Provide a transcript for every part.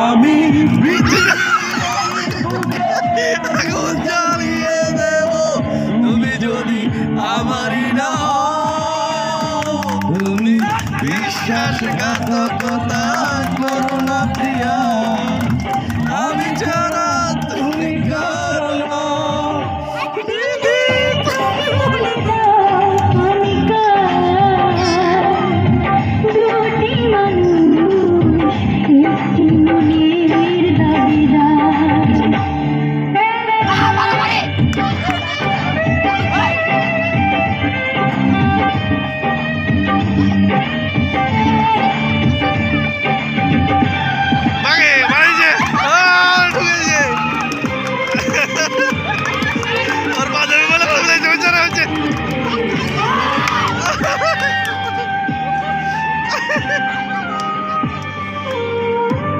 আমি আগুন জ্বালিয়ে দেব তুমি যদি আমারই না হও। তুমি বিশ্বাসঘাতকতা করো না প্রিয়া, আমি ছাড়া তুমি কারো না।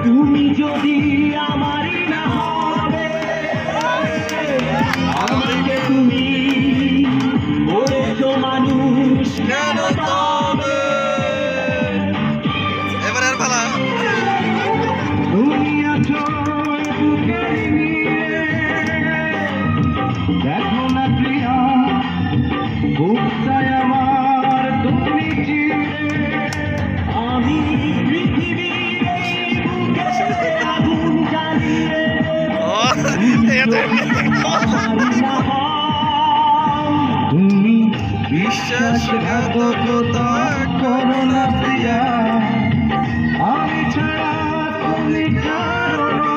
তুমি যদি আমারই না হবে, আমাকে তুমি বলেছো মানুষ কেন তবে এবার আর ভালো তুমি আছো বুকে নিয়ে, দেখো না প্রিয়া বুকটায় আমার তুমি চিনে। আমি পৃথিবীর এই বুকে আগুন জ্বালিয়ে তুমি বিশ্বাসঘাতকতা করো না প্রিয়া, আমি ছাড়া তুমি কারো না।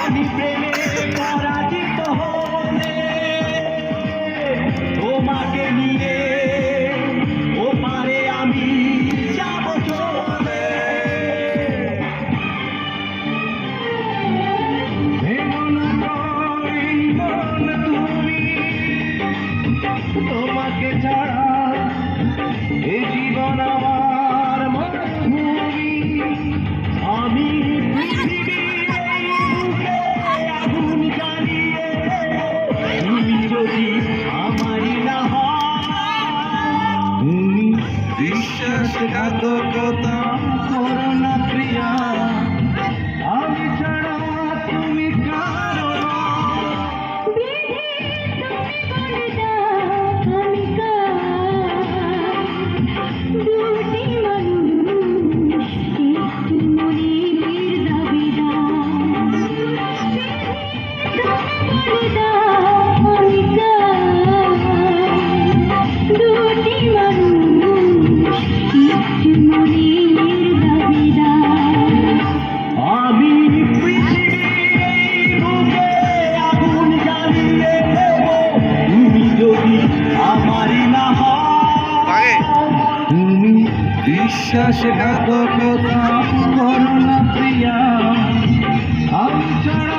আমি প্রেমে পরাজিত হলে তোমাকে নিয়ে ওপারে আমি যাব চলে। ভেবো না মন তুমি, তোমাকে ছাড়া এ জীবন আমার মরুভূমি। আমি পৃথিবীর এই বুকে আগুন জ্বালিয়ে তুমি যদি আমারই না হও। তুমি বিশ্বাসঘাতকতা করো না প্রিয়া, আমি ছাড়া তুমি কারো না। আমি পৃথিবীর এই বুকে আগুন জ্বালিয়ে দেব তুমি যদি আমারই না হও। তুমি বিশ্বাসঘাতকতা করো না প্রিয়া, আমি ছাড়া